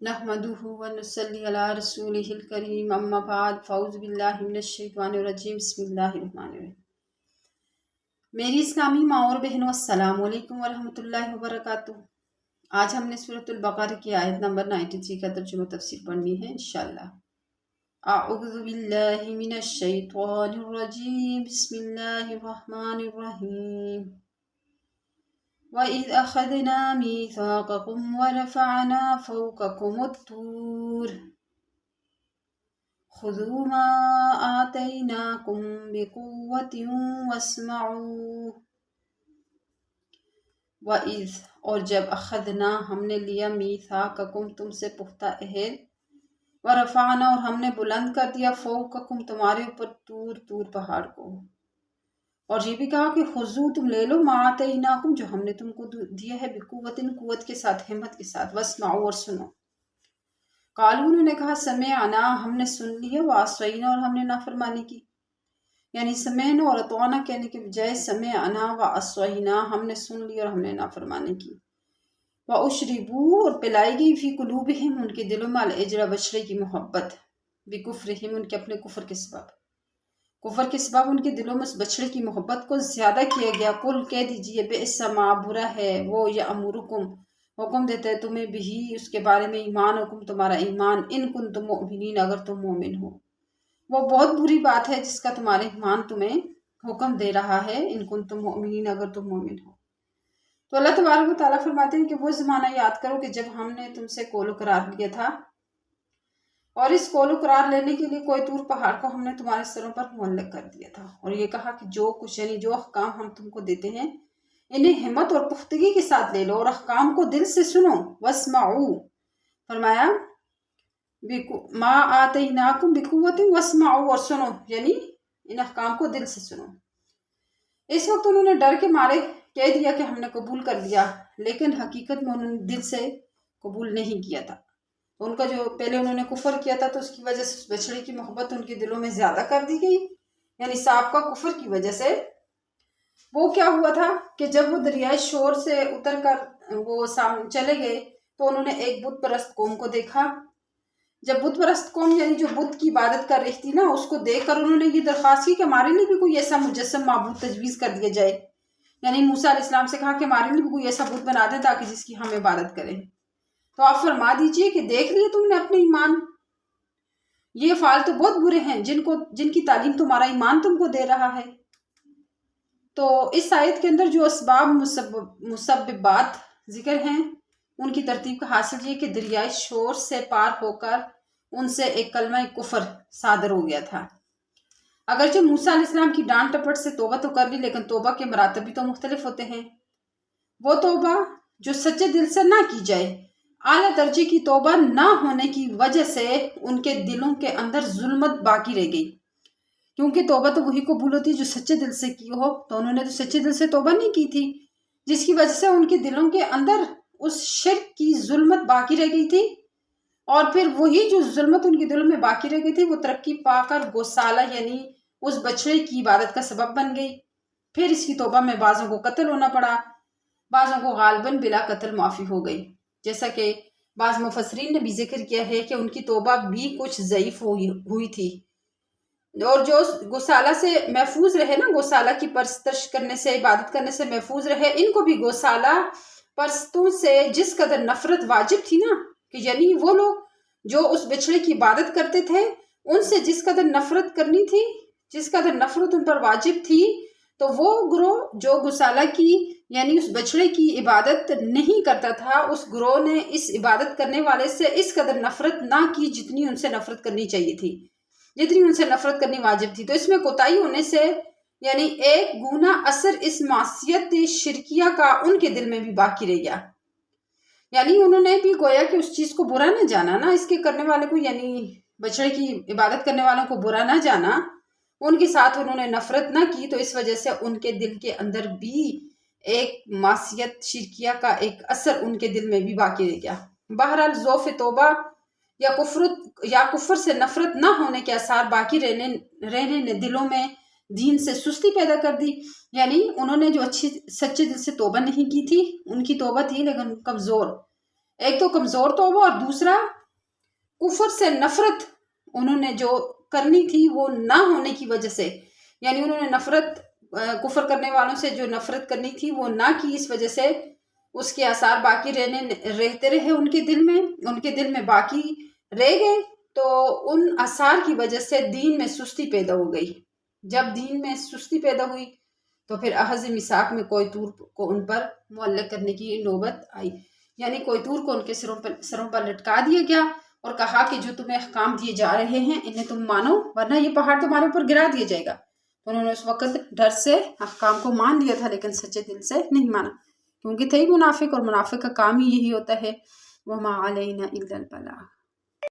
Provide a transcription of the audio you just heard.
नहमदुहु व नुसल्ली अला रसूलिहिल करीम अम्मा बाद फ़ौज़ु बिल्लाहि मिनश शैतानिर रजीम बिस्मिल्लाहिर रहमानिर रहीम। मेरी इस्लामी माँ और बहनों, अस्सलाम वालेकुम व रहमतुल्लाहि व बरकातुहू। आज हमने सूरतुल बक़रा की आयत नंबर 93 का तर्जुमा तफसीर पढ़नी है इंशाअल्लाह। अऊज़ु बिल्लाहि मिनश शैतानिर रजीम बिस्मिल्लाहिर रहमानिर रहीम। वइज़ अख़ज़ना मीसाक़कुम वरफ़अना फ़ौक़कुमुत-तूर ख़ुज़ू मा आतैनाकुम बिक़ुव्वतिन वस्मऊ। वइज़ और जब अख़ज़ना हमने लिया मीसाक़कुम तुमसे पुख्ता अहद, वरफ़अना और हमने बुलंद कर दिया फ़ौक़कुम तुम्हारे ऊपर तूर पहाड़ को, और ये भी कहा कि खुजू तुम ले लो मातईनाकुम जो हमने तुमको दिया है बिकुव्वतिन कुव्वत के साथ, हिम्मत के साथ, वस्माओ और सुनो। कालू उन्होंने कहा समेअना हमने सुन लिया, वासैना और हमने नाफरमानी की। यानी समेअना और अतौना कहने के बजाय समेअना व असैना हमने सुन लिया और हमने नाफरमानी की। व उशरिबू और पिलाई गई फी कुलूबिहिम उनके दिलों में अल इज्र बशरे की मोहब्बत, बिकुफ्रिहिम उनके अपने कुफर के सबब, कुफर के सबब उनके दिलों में उस बछड़े की मोहब्बत को ज़्यादा किया गया। कुल कह दीजिए बेइस्मा बुरा है वो, या अमुरुकुम हुक्म देते हैं तुम्हें भी उसके बारे में, ईमान हुकुम तुम्हारा ईमान, इन कुन तुम मोमिनीन अगर तुम मोमिन हो। वो बहुत बुरी बात है जिसका तुम्हारा ईमान तुम्हें हुक्म दे रहा है, इन कुन तुम मोमिनीन अगर तुम मोमिन हो। तो अल्लाह तबारक व तआला फरमाते हैं कि वो ज़माना याद करो कि जब हमने तुमसे कौल करार लिया था, और इस कौल करार लेने के लिए कोई तूर पहाड़ को हमने तुम्हारे सरों पर मुअल्लक कर दिया था, और ये कहा कि जो कुछ यानी जो अहकाम हम तुमको देते हैं इन्हें हिम्मत और पुख्तगी के साथ ले लो और अहकाम को दिल से सुनो। वस्माऊ फरमाया मा आतैनाकुम बिकुव्वतिन वस्माऊ और सुनो, यानी इन अहकाम को दिल से सुनो। इस वक्त उन्होंने डर के मारे कह दिया कि हमने कबूल कर लिया, लेकिन हकीकत में उन्होंने दिल से कबूल नहीं किया था। तो उनका जो पहले उन्होंने कुफर किया था तो उसकी वजह से उस बछड़े की मोहब्बत उनके दिलों में ज़्यादा कर दी गई, यानी सांप का कुफर की वजह से। वो क्या हुआ था कि जब वो दरियाए शोर से उतर कर वो सामने चले गए तो उन्होंने एक बुत परस्त कौम को देखा। जब बुत परस्त कौम यानी जो बुत की इबादत कर रही थी ना, उसको देखकर उन्होंने ये दरख्वास्त की कि हमारे लिए भी कोई ऐसा मुजस्सम माबूद तजवीज़ कर दिया जाए। यानी मूसा अलैहिस्सलाम से कहा कि हमारे लिए भी कोई ऐसा बुत बना दें ताकि जिसकी हम इबादत करें। तो आप फरमा दीजिए कि देख लिए तुमने अपने ईमान, ये फाल तो बहुत बुरे हैं जिनकी तालीम तुम्हारा ईमान तुमको दे रहा है। तो इस आयत के अंदर जो असबाब मुसब्बिबात जिक्र हैं उनकी तरतीब का हासिल ये कि दरियाए शोर से पार होकर उनसे एक कलमा कुफर सादर हो गया था। अगरचे मूसा अलैहिस्सलाम की डांट टपट से तौबा तो कर ली, लेकिन तौबा के मरातब भी तो मुख्तलिफ होते हैं। वो तौबा जो सच्चे दिल से ना की जाए, आला दर्जे की तौबा ना होने की वजह से उनके दिलों के अंदर जुल्मत बाकी रह गई, क्योंकि तौबा तो वही कबूल होती है जो सच्चे दिल से की हो। तो उन्होंने तो सच्चे दिल से तौबा नहीं की थी, जिसकी वजह से उनके दिलों के अंदर उस शिर्क की जुल्मत बाकी रह गई थी, और फिर वही जो जुल्मत उनके दिलों में बाकी रह गई थी वो तरक्की पाकर गौसाला यानी उस बछड़े की इबादत का सबब बन गई। फिर इसकी तौबा में बाज़ों को कत्ल होना पड़ा, बाज़ों को गालबन बिला कत्ल माफ़ी हो गई। जैसा कि बाज़ मुफस्सिरीन ने भी जिक्र किया है कि उनकी तौबा भी कुछ ज़ईफ़ हुई थी, और जो गौसाला से महफूज रहे ना, गौसाला की परस्तश करने से, इबादत करने से महफूज रहे, इनको भी गौसाला परस्तों से जिस कदर नफरत वाजिब थी ना, कि यानी वो लोग जो उस बछड़े की इबादत करते थे उनसे जिस कदर नफरत करनी थी, जिस कदर नफरत उन पर वाजिब थी, तो वो ग्रोह जो गौसाला की यानी उस बछड़े की इबादत नहीं करता था, उस ग्रोह ने इस इबादत करने वाले से इस कदर नफरत ना की जितनी उनसे नफरत करनी चाहिए थी, जितनी उनसे नफरत करनी वाजिब थी। तो इसमें कोताही होने से यानी एक गुना असर इस मासियत शिरकिया का उनके दिल में भी बाकी रह गया। यानी उन्होंने भी गोया कि उस चीज़ को बुरा न जाना ना, इसके करने वाले को यानी बछड़े की इबादत करने वालों को बुरा ना जाना, उनके साथ उन्होंने नफरत ना की, तो इस वजह से उनके दिल के अंदर भी एक मासियत शिरकिया का एक असर उनके दिल में भी बाकी रह गया। बहरहाल ज़ौफ़ तौबा या कुफ्र से नफरत ना होने के आसार बाकी रहने ने दिलों में दीन से सुस्ती पैदा कर दी। यानी उन्होंने जो अच्छी सच्चे दिल से तौबा नहीं की थी, उनकी तौबा थी लेकिन कमज़ोर, ایک تو کمزور توبہ اور دوسرا کفر سے نفرت انہوں نے جو کرنی تھی وہ نہ ہونے کی وجہ سے، یعنی انہوں نے نفرت کفر کرنے والوں سے جو نفرت کرنی تھی وہ نہ کی، اس وجہ سے اس کے آثار باقی رہتے رہے ان کے دل میں باقی رہ گئے، تو ان آثار کی وجہ سے دین میں سستی پیدا ہو گئی۔ جب دین میں سستی پیدا ہوئی تو پھر اخذ میثاق میں کوئی طور کو ان پر معلق کرنے کی نوبت آئی، یعنی کوئی طور کو ان کے سروں پر لٹکا دیا گیا اور کہا کہ جو تمہیں احکام دیے جا رہے ہیں انہیں تم مانو ورنہ یہ پہاڑ تمہارے اوپر گرا دیا جائے گا۔ تو انہوں نے اس وقت ڈر سے احکام کو مان لیا تھا لیکن سچے دل سے نہیں مانا، کیونکہ تھے منافق، اور منافق کا کام ہی یہی ہوتا ہے، وَمَا عَلَيْنَا إِلَّا الْبَلَاغُ۔